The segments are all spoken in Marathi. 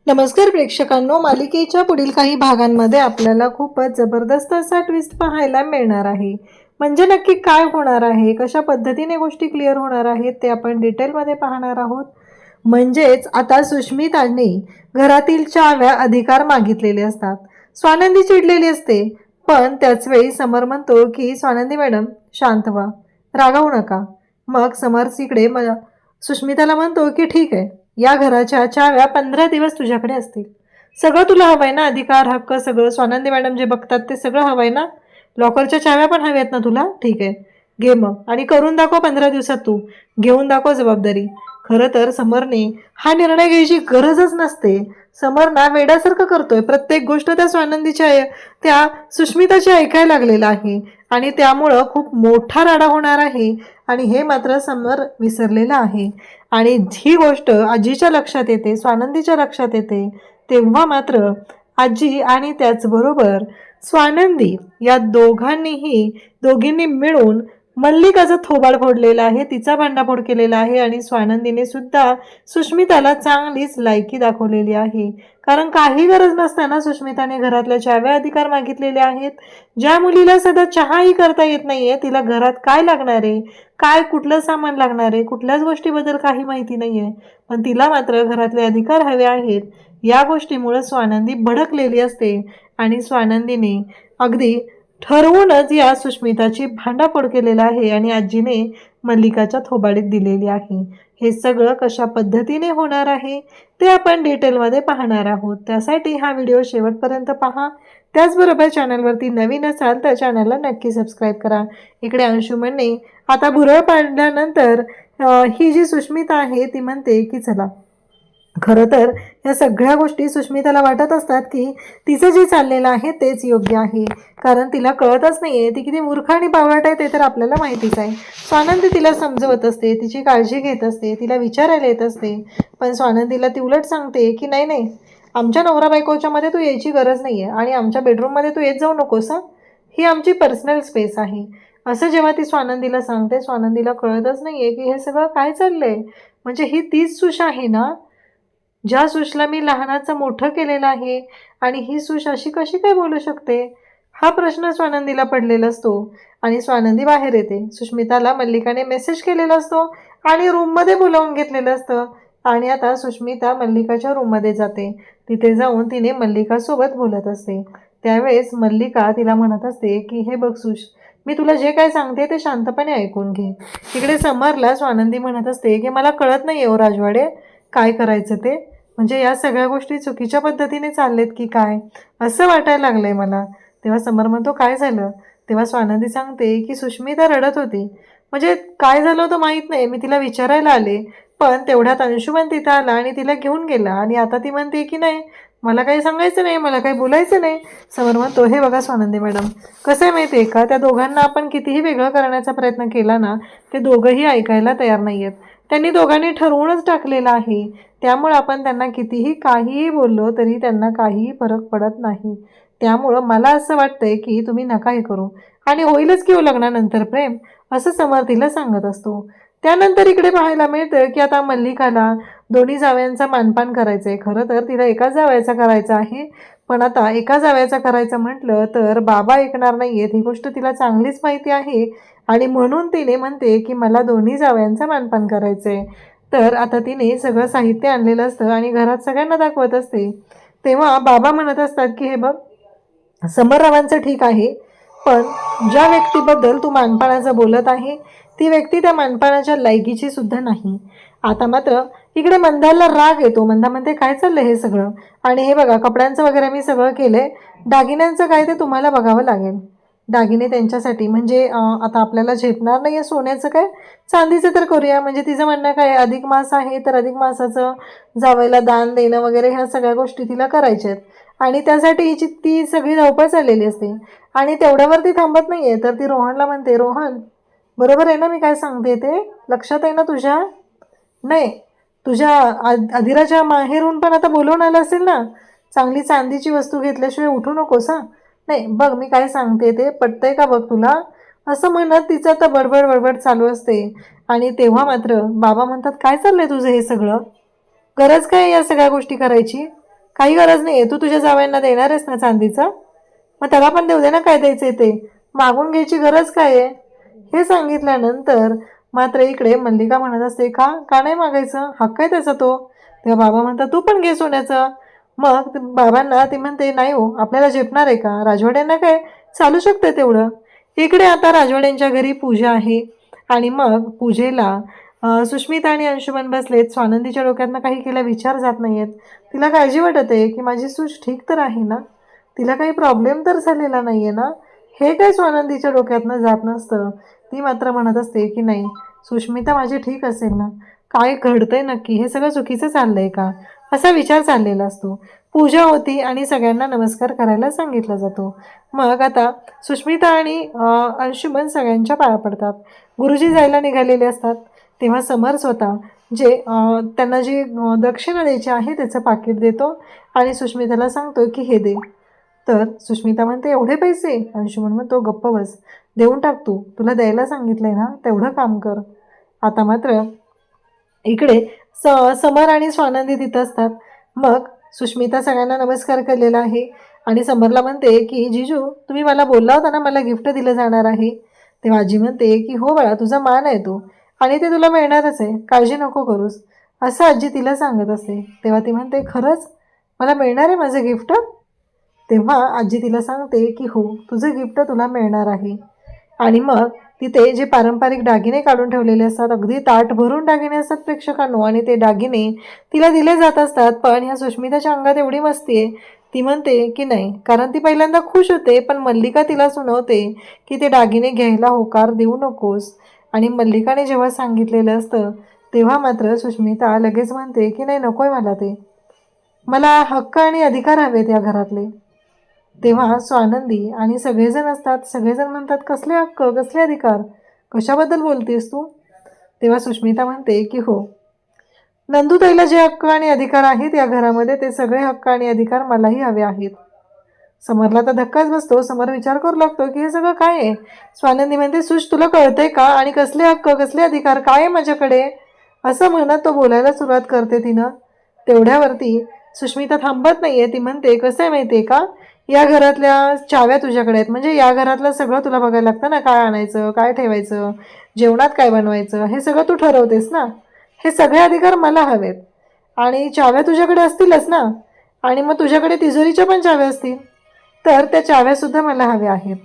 नमस्कार प्रेक्षकांनो, मालिकेच्या पुढील काही भागांमध्ये आपल्याला खूपच जबरदस्त असा ट्विस्ट पाहायला मिळणार आहे. म्हणजे नक्की काय होणार आहे, कशा पद्धतीने गोष्टी क्लिअर होणार आहेत ते आपण डिटेलमध्ये पाहणार आहोत. म्हणजेच आता सुष्मिताने घरातील चाव्या अधिकार मागितलेले असतात. स्वानंदी चिडलेली असते, पण त्याच वेळी समर म्हणतो की स्वानंदी मॅडम शांत व्हा, रागावू नका. मग समर इकडे सुष्मिताला म्हणतो की ठीक आहे, या घराच्या चाव्या 15 दिवस तुझ्याकडे असतील. सगळं तुला हवंय ना, अधिकार हक्क सगळं स्वानंदी मॅडम जे बघतात ते सगळं हवंय ना. लॉकरच्या चाव्या पण हव्यात ना तुला, ठीक आहे घे मग, आणि करून दाखव 15 दिवसात, तू घेऊन दाखव जबाबदारी. खरं तर समरने हा निर्णय घ्यायची गरजच नसते. समर ना वेड्यासारखं करतोय, प्रत्येक गोष्ट त्या स्वानंदीच्या त्या सुष्मिताची ऐकायला लागलेला आहे आणि त्यामुळं खूप मोठा राडा होणार आहे. आणि हे मात्र समर विसरलेला आहे. आणि ही गोष्ट आजीच्या लक्षात येते, स्वानंदीच्या लक्षात येते, तेव्हा मात्र आजी आणि त्याचबरोबर स्वानंदी या दोघींनी मिळून मल्लिकाचं थोबाड फोडलेलं आहे, तिचा भांडाफोड केलेला आहे. आणि स्वानंदीने सुद्धा सुष्मिताला चांगलीच लायकी दाखवलेली आहे. कारण काही गरज नसताना सुष्मिताने घरातल्या चाव्या अधिकार मागितलेले आहेत. ज्या मुलीला सध्या चहाही करता येत नाहीये, तिला घरात काय लागणार आहे, काय कुठलं सामान लागणार आहे, कुठल्याच गोष्टीबद्दल काही माहिती नाहीये, पण तिला मात्र घरातले अधिकार हवे आहेत. या गोष्टीमुळे स्वानंदी भडकलेली असते आणि स्वानंदीने अगदी ठरवूनच या सुष्मिताची भांडाफोड केलेला आहे आणि आजीने मल्लिकाच्या थोबाडीत दिलेली आहे. हे सगळं कशा पद्धतीने होणार आहे ते आपण डिटेलमध्ये पाहणार आहोत. त्यासाठी हा व्हिडिओ शेवटपर्यंत पहा. त्याचबरोबर चॅनलवरती नवीन असाल तर चॅनलला नक्की सबस्क्राईब करा. इकडे अंशुमनने आता भुरळ पाडल्यानंतर ही जी सुष्मिता आहे ती म्हणते की चला, खरं तर या सगळ्या गोष्टी सुष्मिताला वाटत असतात की तिचं जे चाललेलं आहे तेच योग्य आहे. कारण तिला कळतच नाहीये ती किती मूर्ख आणि बावळट आहे, ते तर आपल्याला माहितीच आहे. स्वानंदी तिला समजवत असते, तिची काळजी घेत असते, तिला विचारायला येत असते, पण स्वानंदीला ती उलट सांगते की नाही नाही, आमच्या नवरा बायकोच्या मध्ये तू यायची गरज नाही आहे आणि आमच्या बेडरूममध्ये तू येत जाऊ नकोस, ही आमची पर्सनल स्पेस आहे. असं जेव्हा ती स्वानंदीला सांगते, स्वानंदीला कळतच नाहीये की हे सगळं काय चाललंय. म्हणजे ही तीच सुश आहे ना ज्या सुशला मी लहानाचं मोठं केलेलं आहे, आणि ही सुश अशी कशी काय बोलू शकते, हा प्रश्न स्वानंदीला पडलेला असतो. आणि स्वानंदी बाहेर येते. सुष्मिताला मल्लिकाने मेसेज केलेला असतो आणि रूममध्ये बोलावून घेतलेलं असतं. आणि आता सुष्मिता मल्लिकाच्या रूममध्ये जाते. तिथे जाऊन तिने मल्लिकासोबत बोलत असते. त्यावेळेस मल्लिका तिला म्हणत असते की हे बघ सुश, मी तुला जे काय सांगते ते शांतपणे ऐकून घे. तिकडे समरला स्वानंदी म्हणत असते की मला कळत नाही ओ राजवाडे, काय करायचं ते. म्हणजे या सगळ्या गोष्टी चुकीच्या पद्धतीने चाललेत की काय, असं वाटायला लागलंय मला. तेव्हा समर म्हणतो काय झालं. तेव्हा स्वानंदी सांगते की सुष्मिता रडत होती. म्हणजे काय झालं होतं माहीत नाही, मी तिला विचारायला आले, पण तेवढ्यात अंशुमन तिथं आला आणि तिला घेऊन गेला. आणि आता ती म्हणते की नाही, मला काही सांगायचं नाही, मला काही बोलायचं नाही. समर म्हणतो हे बघा स्वानंदी मॅडम, कसं आहे माहिती आहे का, त्या दोघांना आपण कितीही वेगळं करण्याचा प्रयत्न केला ना, ते दोघंही ऐकायला तयार नाही आहेत. त्यांनी दोघांनी ठरवूनच टाकलेलं आहे. त्यामुळे आपण त्यांना कितीही काहीही बोललो तरी त्यांना काहीही फरक पडत नाही. त्यामुळं मला असं वाटतंय की तुम्ही नका हे करू, आणि होईलच की लग्नानंतर प्रेम, असं समर तिला सांगत असतो. त्यानंतर इकडे पाहायला मिळतं की आता मल्लिकाला दोन्ही जावयांचा मानपान करायचं आहे. खरं तर तिला एकाच जावयाचा करायचा आहे, पण आता एका जावयाचा करायचं म्हटलं तर बाबा ऐकणार नाही आहेत, ही गोष्ट तिला चांगलीच माहिती आहे. आणि म्हणून तिने म्हणते की मला दोन्ही जावयांचा मानपान करायचं आहे. तर आता तिने सगळं साहित्य आणलेलं असतं आणि घरात सगळ्यांना दाखवत असते. तेव्हा बाबा म्हणत असतात की हे बघ, समररावांचं ठीक आहे, पण ज्या व्यक्तीबद्दल तू मानपानाचं बोलत आहे ती व्यक्ती त्या मानपानाच्या लायकीची सुद्धा नाही. आता मात्र इकडे मंदाला राग येतो. मंदा म्हणते काय चाललंय हे सगळं, आणि हे बघा कपड्यांचं वगैरे मी सगळं केलंय, दागिन्यांचं काय ते तुम्हाला बघावं लागेल. दागिने त्यांच्यासाठी म्हणजे आता आपल्याला झेपणार नाही आहे सोन्याचं, काय चांदीचं तर करूया. म्हणजे तिचं म्हणणं काय, अधिक मास आहे तर अधिक मासाचं जावयाला दान देणं वगैरे ह्या सगळ्या गोष्टी तिला करायच्या आहेत. आणि त्यासाठी हिची ती सगळी धावपळ चाललेली असते. आणि तेवढ्यावरती थांबत नाही आहे, तर ती रोहनला म्हणते, रोहन बरोबर आहे ना मी काय सांगते ते, लक्षात आहे ना तुझ्या. नाही, तुझ्या अधिराच्या माहेरून पण आता बोलवून आलं असेल ना, चांगली चांदीची वस्तू घेतल्याशिवाय उठू नकोस हां. नाही बघ मी काय सांगते ते पटतंय का बघ तुला, असं म्हणत तिचं आता बडबड बडबड चालू असते. आणि तेव्हा मात्र बाबा म्हणतात काय चाललंय तुझं हे सगळं, गरज काय या सगळ्या गोष्टी करायची. काही गरज नाही आहे, तू तुझ्या जावयांना देणार आहेस ना चांदीचं, मग त्याला पण देऊ दे ना, काय द्यायचं ते, मागून घ्यायची गरज काय आहे. हे सांगितल्यानंतर मात्र इकडे मल्लिका म्हणत असते, का का नाही मागायचं, हक्क आहे त्याचा तो. तेव्हा बाबा म्हणतात, तू पण घे सोन्याचं. मग बाबांना ती म्हणते, नाही हो, आपल्याला झेपणार आहे का, राजवाड्यांना काय चालू शकतं तेवढं. इकडे आता राजवाड्यांच्या घरी पूजा आहे आणि मग पूजेला सुष्मिता आणि अंशुमन बसलेत. स्वानंदीच्या डोक्यातनं काही केला विचार जात नाहीयेत. तिला काळजी वाटत आहे की माझी सूज ठीक तर आहे ना, तिला काही प्रॉब्लेम तर झालेला नाहीये ना, हे काय स्वानंदीच्या डोक्यातनं जात नसतं. ती मात्र म्हणत असते की नाही, सुष्मिता माझी ठीक असेल ना, काय घडतंय नक्की, हे सगळं चुकीचं चाललंय का, असा विचार चाललेला असतो. पूजा होती आणि सगळ्यांना नमस्कार करायला सांगितला जातो. मग आता सुष्मिता आणि अंशुमन सगळ्यांच्या पाया पडतात. गुरुजी जायला निघालेले असतात तेव्हा समर स्वतः जे त्यांना जी दक्षिणा द्यायची आहे त्याचं पाकिट देतो आणि सुष्मिताला सांगतो की हे दे. तर सुष्मिता म्हणते, एवढे पैसे? अंशुमन म्हणतो, गप्प बस, देऊन टाक, तू तुला द्यायला सांगितलंय ना तेवढं काम कर. आता मात्र इकडे समर आणि स्वानंदी तिथं असतात. मग सुष्मिता सगळ्यांना नमस्कार केलेला आहे आणि समरला म्हणते की जिजू, तुम्ही मला बोलला होता ना मला गिफ्ट दिलं जाणार आहे. तेव्हा आजी म्हणते की हो बाळा, तुझा मान आहे तो आणि ते तुला मिळणारच आहे, काळजी नको करूस, असं आजी तिला सांगत असते. तेव्हा ती म्हणते, खरंच मला मिळणार आहे माझं गिफ्ट? तेव्हा आजी तिला सांगते की हो, तुझं गिफ्ट तुला मिळणार आहे. आणि मग तिथे जे पारंपरिक दागिने काढून ठेवलेले असतात, अगदी ताट भरून दागिने असतात प्रेक्षकांनो, आणि ते दागिने तिला दिले जात असतात. पण ह्या सुष्मिताच्या अंगात एवढी मस्ती आहे, ती म्हणते की नाही, कारण ती पहिल्यांदा खुश होते पण मल्लिका तिला सुनवते की ते दागिने घ्यायला होकार देऊ नकोस. आणि मल्लिकाने जेव्हा सांगितलेलं असतं तेव्हा मात्र सुष्मिता लगेच म्हणते की नाही, नकोय मला ते, मला हक्क आणि अधिकार हवेत या घरातले. तेव्हा स्वानंदी आणि सगळेजण असतात, सगळेजण म्हणतात, कसले हक्क, कसले अधिकार, कशाबद्दल बोलतेस तू? तेव्हा सुष्मिता म्हणते की हो, नंदुताईला जे हक्क आणि अधिकार आहेत या घरामध्ये ते सगळे हक्क आणि अधिकार मलाही हवे आहेत. समरला तर धक्काच बसतो. समर विचार करू लागतो की हे सगळं काय आहे. स्वानंदी म्हणते, सुश, तुला कळतंय का, आणि कसले हक्क कसले अधिकार काय आहे माझ्याकडे, असं म्हणत तो बोलायला सुरुवात करते तिनं. तेवढ्यावरती सुष्मिता थांबत नाहीये. ती म्हणते, कसं आहे माहिती आहे का, या घरातल्या चाव्या तुझ्याकडे आहेत, म्हणजे या घरातलं सगळं तुला बघायला लागतं ना, काय आणायचं, काय ठेवायचं, जेवणात काय बनवायचं, हे सगळं तू ठरवतेस ना, हे सगळे अधिकार मला हवेत. आणि चाव्या तुझ्याकडे असतीलच ना, आणि मग तुझ्याकडे तिजोरीच्या पण चाव्या असतील, तर त्या चाव्यासुद्धा मला हव्या आहेत,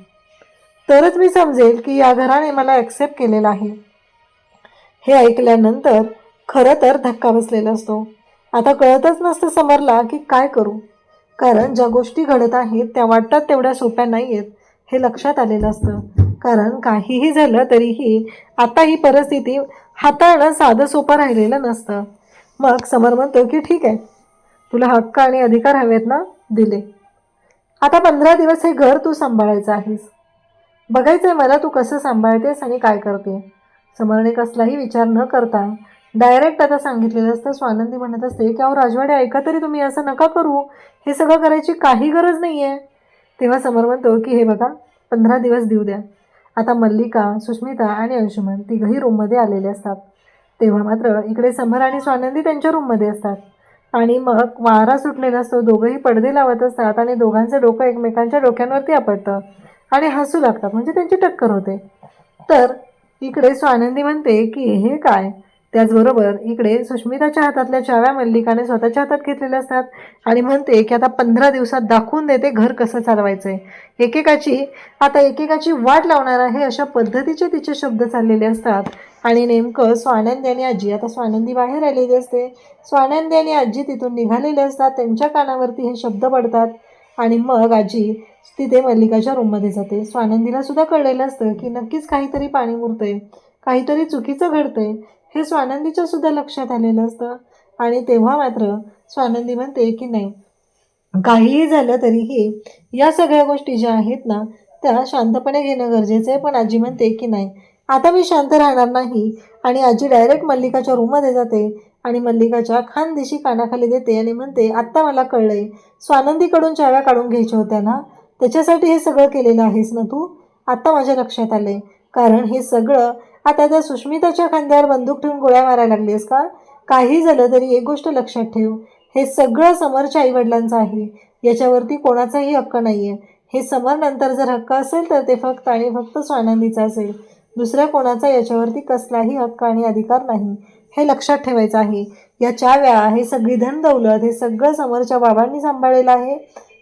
तरच मी समजेल की या घराने मला ॲक्सेप्ट केलेलं आहे. हे ऐकल्यानंतर खरं तर धक्का बसलेला असतो. आता कळतच नसतं समरला की काय करू, कारण ज्या गोष्टी घडत आहेत त्या वाटतात तेवढ्या सोप्या नाही आहेत हे लक्षात आलेलं असतं. कारण काहीही झालं तरीही आता ही परिस्थिती हाताळणं साधं सोपं राहिलेलं नसतं. मग समर म्हणतो की ठीक आहे, तुला हक्क आणि अधिकार हवेत ना, दिले. आता 15 दिवस हे घर तू सांभाळायचं आहेस, बघायचं आहे मला तू कसं सांभाळतेस आणि काय करते. समरने कसलाही विचार न करता डायरेक्ट आता सांगितलेलं असतं. स्वानंदी म्हणत असते की अहो राजवाडे, ऐका तरी तुम्ही, असं नका करू, हे सगळं करायची काही गरज नाही आहे. तेव्हा समर म्हणतो की हे बघा, 15 दिवस देऊ द्या. आता मल्लिका, सुष्मिता आणि अंशुमन तिघही रूममध्ये आलेले असतात. तेव्हा मात्र इकडे समर आणि स्वानंदी त्यांच्या रूममध्ये असतात आणि मग वारा सुटलेला असतो. दोघंही पडदे लावत असतात आणि दोघांचं डोकं एकमेकांच्या डोक्यांवरती आपटतं आणि हसू लागतात, म्हणजे त्यांची टक्कर होते. तर इकडे स्वानंदी म्हणते की हे काय. त्याचबरोबर इकडे सुष्मिताच्या हातातल्या चाव्या मल्लिकाने स्वतःच्या हातात घेतलेल्या असतात आणि म्हणते की आता 15 दिवसात दाखवून देते घर कसं चालवायचं आहे, एकेकाची वाट लावणार आहे, अशा पद्धतीचे तिचे शब्द चाललेले असतात. आणि नेमकं स्वानंदी आणि आजी, आता स्वानंदी बाहेर आलेली असते, स्वानंदी आणि आजी तिथून निघालेले असतात, त्यांच्या कानावरती हे शब्द पडतात आणि मग आजी तिथे मल्लिकाच्या रूममध्ये जाते. स्वानंदीला सुद्धा कळलेलं असतं की नक्कीच काहीतरी पाणी मुरतंय, काहीतरी चुकीचं घडतंय, हे स्वानंदीच्या सुद्धा लक्षात आलेलं असतं. आणि तेव्हा मात्र स्वानंदी म्हणते की नाही, काहीही झालं तरीही या सगळ्या गोष्टी ज्या आहेत ना त्या शांतपणे घेणं गरजेचं आहे. पण आजी म्हणते की नाही, आता मी शांत राहणार नाही. आणि आजी डायरेक्ट मल्लिकाच्या रूममध्ये जाते आणि मल्लिकाच्या खानदेशी कानाखाली देते आणि म्हणते, आत्ता मला कळलंय, स्वानंदीकडून चाव्या काढून घ्यायच्या होत्या ना, त्याच्यासाठी हे सगळं केलेलं आहेस ना तू, आत्ता माझ्या लक्षात आलंय. कारण हे सगळं आता त्या सुष्मिताच्या खांद्यावर बंदूक ठेवून गोळ्या मारायला लागलीस का. काही झालं तरी एक गोष्ट लक्षात ठेव, हे सगळं समरच्या आईवडिलांचं आहे, याच्यावरती कोणाचाही हक्क नाही आहे. हे समर नंतर जर हक्क असेल तर ते फक्त आणि फक्त स्वानंदीचा असेल, दुसऱ्या कोणाचा याच्यावरती कसलाही हक्क आणि अधिकार नाही, हे लक्षात ठेवायचं आहे. या चाव्या, हे सगळी धन दौलत, हे सगळं समरच्या बाबांनी सांभाळलेलं आहे,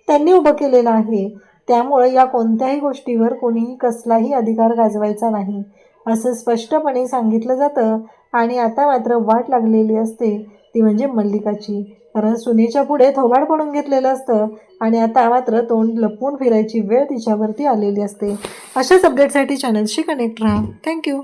त्यांनी उभं केलेलं आहे. त्यामुळे या कोणत्याही गोष्टीवर कोणीही कसलाही अधिकार गाजवायचा नाही, असं स्पष्टपणे सांगितलं जातं. आणि आता मात्र वाट लागलेली असते ती म्हणजे मल्लिकाची, कारण सुनेच्या पुढे थोबाड पडून घेतलेलं असतं आणि आता मात्र तोंड लपवून फिरायची वेळ तिच्यावरती आलेली असते. अशाच अपडेटसाठी चॅनलशी कनेक्ट राहा. थँक्यू.